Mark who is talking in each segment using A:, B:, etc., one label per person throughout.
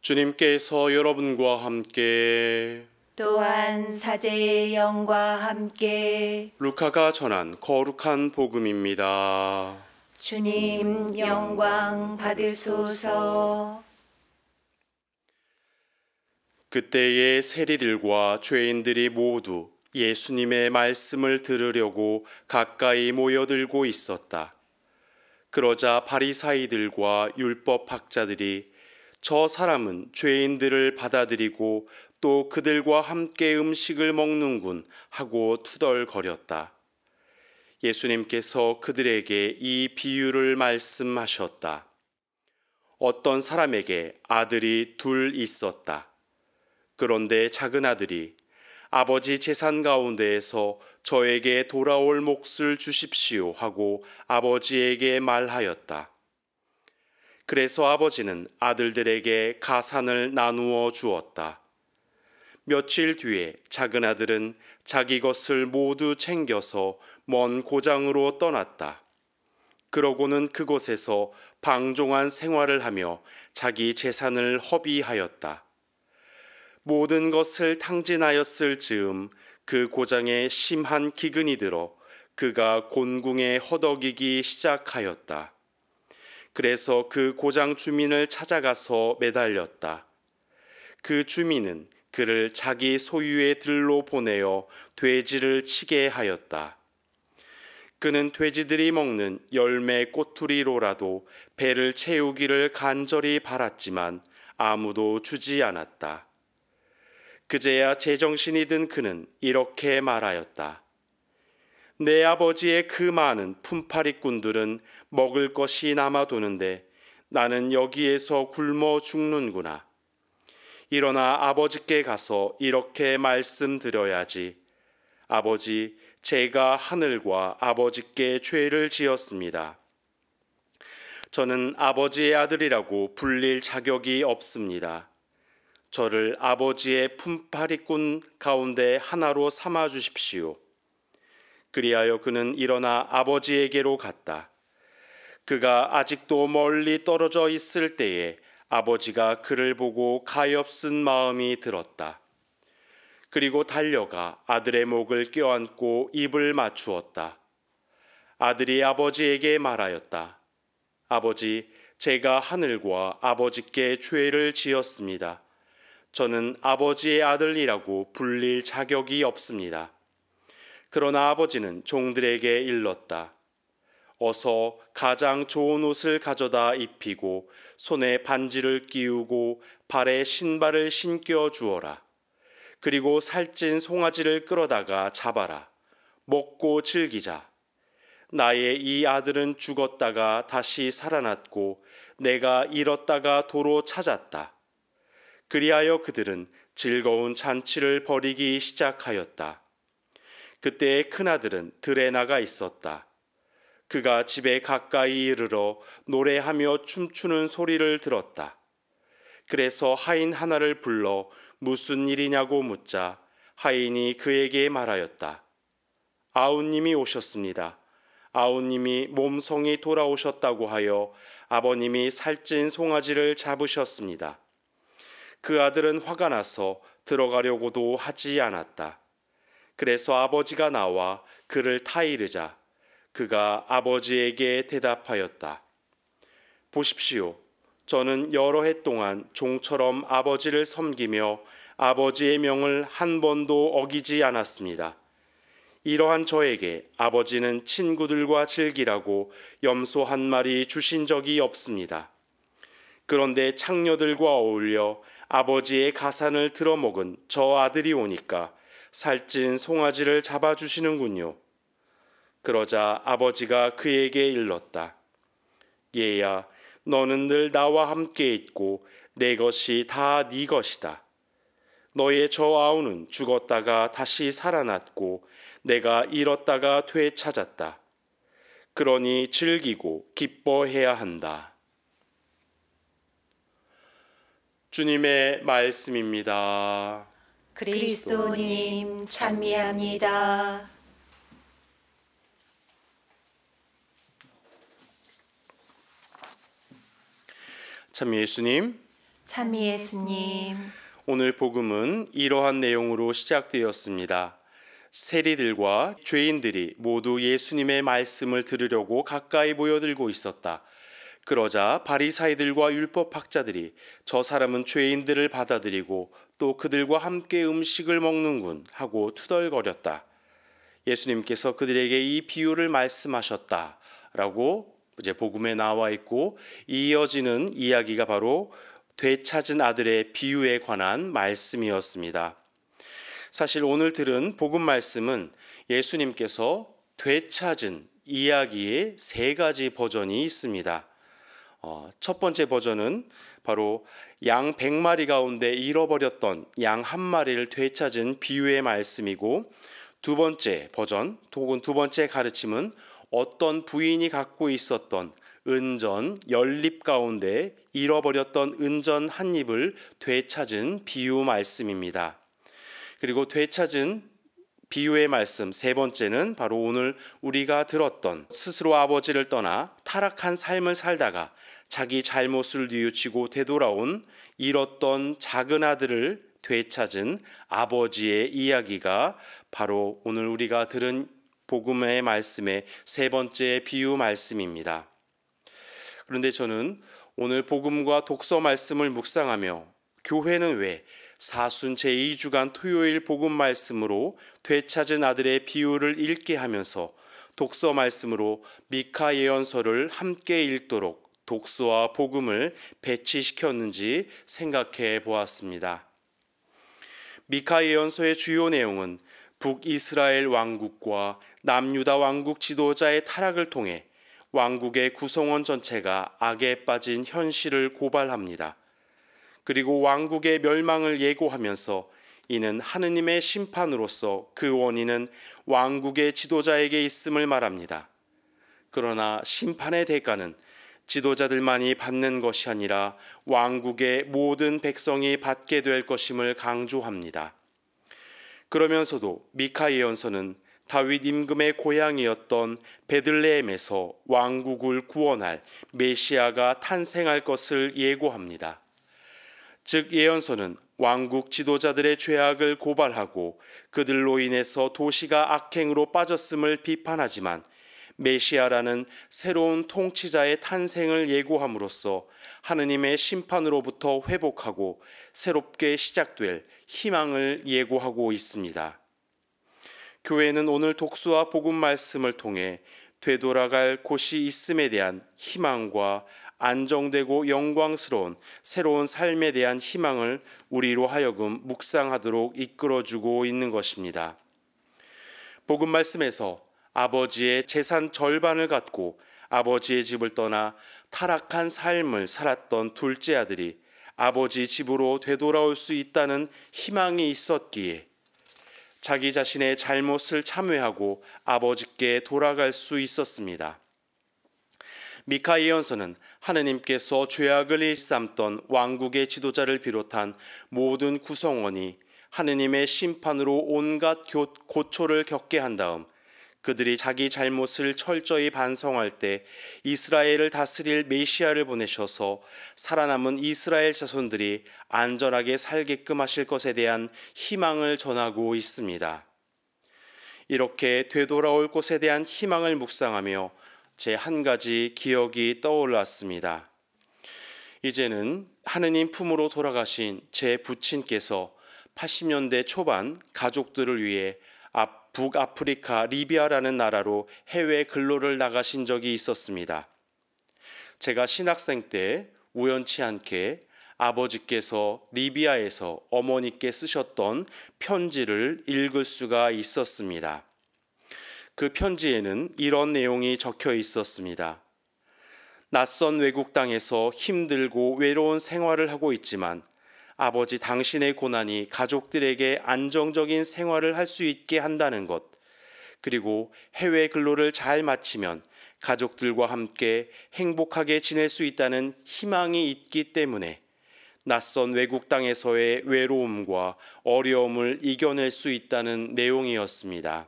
A: 주님께서 여러분과 함께
B: 또한 사제의 영과 함께
A: 루카가 전한 거룩한 복음입니다.
B: 주님 영광 받으소서.
A: 그때의 세리들과 죄인들이 모두 예수님의 말씀을 들으려고 가까이 모여들고 있었다. 그러자 바리사이들과 율법학자들이 저 사람은 죄인들을 받아들이고 또 그들과 함께 음식을 먹는군 하고 투덜거렸다. 예수님께서 그들에게 이 비유를 말씀하셨다. 어떤 사람에게 아들이 둘 있었다. 그런데 작은 아들이 아버지 재산 가운데에서 저에게 돌아올 몫을 주십시오 하고 아버지에게 말하였다. 그래서 아버지는 아들들에게 가산을 나누어 주었다. 며칠 뒤에 작은 아들은 자기 것을 모두 챙겨서 먼 고장으로 떠났다. 그러고는 그곳에서 방종한 생활을 하며 자기 재산을 허비하였다. 모든 것을 탕진하였을 즈음 그 고장에 심한 기근이 들어 그가 곤궁에 허덕이기 시작하였다. 그래서 그 고장 주민을 찾아가서 매달렸다. 그 주민은 그를 자기 소유의 들로 보내어 돼지를 치게 하였다. 그는 돼지들이 먹는 열매 꼬투리로라도 배를 채우기를 간절히 바랐지만 아무도 주지 않았다. 그제야 제정신이 든 그는 이렇게 말하였다. 내 아버지의 그 많은 품팔이꾼들은 먹을 것이 남아도는데 나는 여기에서 굶어 죽는구나. 일어나 아버지께 가서 이렇게 말씀드려야지. 아버지, 제가 하늘과 아버지께 죄를 지었습니다. 저는 아버지의 아들이라고 불릴 자격이 없습니다. 저를 아버지의 품팔이꾼 가운데 하나로 삼아 주십시오. 그리하여 그는 일어나 아버지에게로 갔다. 그가 아직도 멀리 떨어져 있을 때에 아버지가 그를 보고 가엾은 마음이 들었다. 그리고 달려가 아들의 목을 껴안고 입을 맞추었다. 아들이 아버지에게 말하였다. 아버지, 제가 하늘과 아버지께 죄를 지었습니다. 저는 아버지의 아들이라고 불릴 자격이 없습니다. 그러나 아버지는 종들에게 일렀다. 어서 가장 좋은 옷을 가져다 입히고 손에 반지를 끼우고 발에 신발을 신겨 주어라. 그리고 살찐 송아지를 끌어다가 잡아라. 먹고 즐기자. 나의 이 아들은 죽었다가 다시 살아났고 내가 잃었다가 도로 찾았다. 그리하여 그들은 즐거운 잔치를 벌이기 시작하였다. 그때의 큰아들은 들에 나가 있었다. 그가 집에 가까이 이르러 노래하며 춤추는 소리를 들었다. 그래서 하인 하나를 불러 무슨 일이냐고 묻자 하인이 그에게 말하였다. 아우님이 오셨습니다. 아우님이 몸성이 돌아오셨다고 하여 아버님이 살찐 송아지를 잡으셨습니다. 그 아들은 화가 나서 들어가려고도 하지 않았다. 그래서 아버지가 나와 그를 타이르자 그가 아버지에게 대답하였다. 보십시오. 저는 여러 해 동안 종처럼 아버지를 섬기며 아버지의 명을 한 번도 어기지 않았습니다. 이러한 저에게 아버지는 친구들과 즐기라고 염소 한 마리 주신 적이 없습니다. 그런데 창녀들과 어울려 아버지의 가산을 들어먹은 저 아들이 오니까 살찐 송아지를 잡아주시는군요. 그러자 아버지가 그에게 일렀다. 얘야, 너는 늘 나와 함께 있고 내 것이 다 네 것이다. 너의 저 아우는 죽었다가 다시 살아났고 내가 잃었다가 되찾았다. 그러니 즐기고 기뻐해야 한다. 주님의 말씀입니다.
B: 그리스도님 찬미합니다.
A: 참 예수님,
B: 참 예수님.
A: 오늘 복음은 이러한 내용으로 시작되었습니다. 세리들과 죄인들이 모두 예수님의 말씀을 들으려고 가까이 모여들고 있었다. 그러자 바리사이들과 율법학자들이 저 사람은 죄인들을 받아들이고 또 그들과 함께 음식을 먹는군 하고 투덜거렸다. 예수님께서 그들에게 이 비유를 말씀하셨다라고 이제 복음에 나와 있고, 이어지는 이야기가 바로 되찾은 아들의 비유에 관한 말씀이었습니다. 사실 오늘 들은 복음 말씀은 예수님께서 되찾은 이야기의 세 가지 버전이 있습니다. 첫 번째 버전은 바로 양 100마리 가운데 잃어버렸던 양 1마리를 되찾은 비유의 말씀이고, 두 번째 버전 혹은 두 번째 가르침은 어떤 부인이 갖고 있었던 은전 10립 가운데 잃어버렸던 은전 1립을 되찾은 비유 말씀입니다. 그리고 되찾은 비유의 말씀 세 번째는 바로 오늘 우리가 들었던 스스로 아버지를 떠나 타락한 삶을 살다가 자기 잘못을 뉘우치고 되돌아온 잃었던 작은 아들을 되찾은 아버지의 이야기가 바로 오늘 우리가 들은 복음의 말씀의 세 번째 비유 말씀입니다. 그런데 저는 오늘 복음과 독서 말씀을 묵상하며 교회는 왜 사순 제2주간 토요일 복음 말씀으로 되찾은 아들의 비유를 읽게 하면서 독서 말씀으로 미카 예언서를 함께 읽도록 독서와 복음을 배치시켰는지 생각해 보았습니다. 미카 예언서의 주요 내용은 북이스라엘 왕국과 남유다 왕국 지도자의 타락을 통해 왕국의 구성원 전체가 악에 빠진 현실을 고발합니다. 그리고 왕국의 멸망을 예고하면서 이는 하느님의 심판으로서 그 원인은 왕국의 지도자에게 있음을 말합니다. 그러나 심판의 대가는 지도자들만이 받는 것이 아니라 왕국의 모든 백성이 받게 될 것임을 강조합니다. 그러면서도 미카 예언서는 다윗 임금의 고향이었던 베들레헴에서 왕국을 구원할 메시아가 탄생할 것을 예고합니다. 즉 예언서는 왕국 지도자들의 죄악을 고발하고 그들로 인해서 도시가 악행으로 빠졌음을 비판하지만 메시아라는 새로운 통치자의 탄생을 예고함으로써 하느님의 심판으로부터 회복하고 새롭게 시작될 희망을 예고하고 있습니다. 교회는 오늘 독서와 복음 말씀을 통해 되돌아갈 곳이 있음에 대한 희망과 안정되고 영광스러운 새로운 삶에 대한 희망을 우리로 하여금 묵상하도록 이끌어주고 있는 것입니다. 복음 말씀에서 아버지의 재산 절반을 갖고 아버지의 집을 떠나 타락한 삶을 살았던 둘째 아들이 아버지 집으로 되돌아올 수 있다는 희망이 있었기에 자기 자신의 잘못을 참회하고 아버지께 돌아갈 수 있었습니다. 미카 예언서는 하느님께서 죄악을 일삼던 왕국의 지도자를 비롯한 모든 구성원이 하느님의 심판으로 온갖 고초를 겪게 한 다음 그들이 자기 잘못을 철저히 반성할 때 이스라엘을 다스릴 메시아를 보내셔서 살아남은 이스라엘 자손들이 안전하게 살게끔 하실 것에 대한 희망을 전하고 있습니다. 이렇게 되돌아올 것에 대한 희망을 묵상하며 제 한 가지 기억이 떠올랐습니다. 이제는 하느님 품으로 돌아가신 제 부친께서 80년대 초반 가족들을 위해 북아프리카 리비아라는 나라로 해외 근로를 나가신 적이 있었습니다. 제가 신학생 때 우연치 않게 아버지께서 리비아에서 어머니께 쓰셨던 편지를 읽을 수가 있었습니다. 그 편지에는 이런 내용이 적혀 있었습니다. 낯선 외국 땅에서 힘들고 외로운 생활을 하고 있지만 아버지 당신의 고난이 가족들에게 안정적인 생활을 할 수 있게 한다는 것, 그리고 해외 근로를 잘 마치면 가족들과 함께 행복하게 지낼 수 있다는 희망이 있기 때문에 낯선 외국 땅에서의 외로움과 어려움을 이겨낼 수 있다는 내용이었습니다.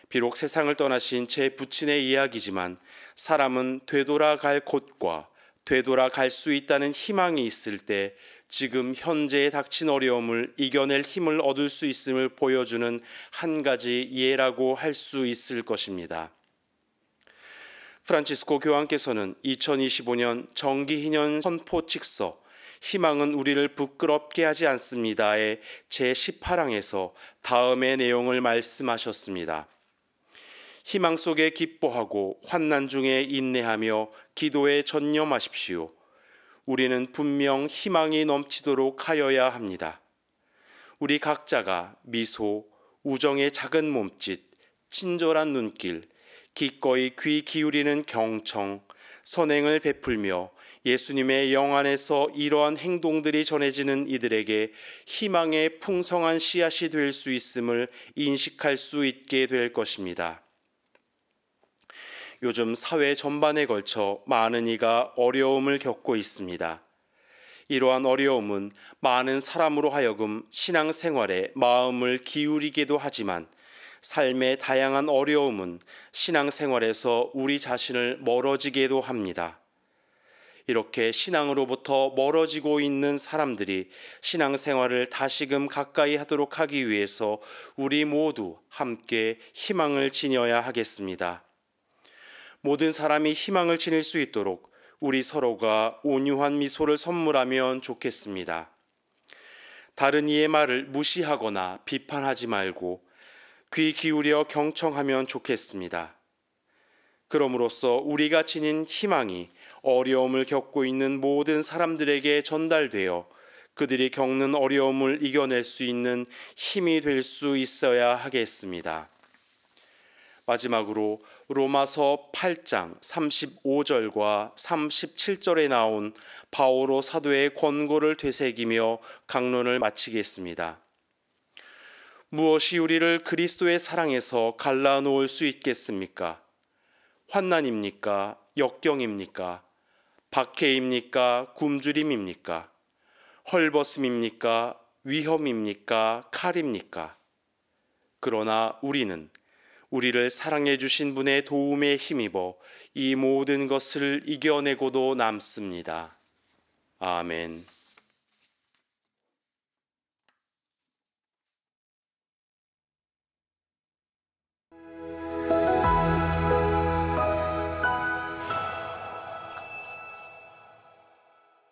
A: 비록 세상을 떠나신 제 부친의 이야기지만 사람은 되돌아갈 곳과 되돌아갈 수 있다는 희망이 있을 때 지금 현재에 닥친 어려움을 이겨낼 힘을 얻을 수 있음을 보여주는 한 가지 예라고 할 수 있을 것입니다. 프란치스코 교황께서는 2025년 정기희년 선포칙서 희망은 우리를 부끄럽게 하지 않습니다의 제18항에서 다음의 내용을 말씀하셨습니다. 희망 속에 기뻐하고 환난 중에 인내하며 기도에 전념하십시오. 우리는 분명 희망이 넘치도록 하여야 합니다. 우리 각자가 미소, 우정의 작은 몸짓, 친절한 눈길, 기꺼이 귀 기울이는 경청, 선행을 베풀며 예수님의 영 안에서 이러한 행동들이 전해지는 이들에게 희망의 풍성한 씨앗이 될 수 있음을 인식할 수 있게 될 것입니다. 요즘 사회 전반에 걸쳐 많은 이가 어려움을 겪고 있습니다. 이러한 어려움은 많은 사람으로 하여금 신앙생활에 마음을 기울이게도 하지만 삶의 다양한 어려움은 신앙생활에서 우리 자신을 멀어지게도 합니다. 이렇게 신앙으로부터 멀어지고 있는 사람들이 신앙생활을 다시금 가까이 하도록 하기 위해서 우리 모두 함께 희망을 지녀야 하겠습니다. 모든 사람이 희망을 지닐 수 있도록 우리 서로가 온유한 미소를 선물하면 좋겠습니다. 다른 이의 말을 무시하거나 비판하지 말고 귀 기울여 경청하면 좋겠습니다. 그럼으로써 우리가 지닌 희망이 어려움을 겪고 있는 모든 사람들에게 전달되어 그들이 겪는 어려움을 이겨낼 수 있는 힘이 될 수 있어야 하겠습니다. 마지막으로 로마서 8장 35절과 37절에 나온 바오로 사도의 권고를 되새기며 강론을 마치겠습니다. 무엇이 우리를 그리스도의 사랑에서 갈라놓을 수 있겠습니까? 환난입니까? 역경입니까? 박해입니까? 굶주림입니까? 헐벗음입니까? 위험입니까? 칼입니까? 그러나 우리를 사랑해 주신 분의 도움에 힘입어 이 모든 것을 이겨내고도 남습니다. 아멘.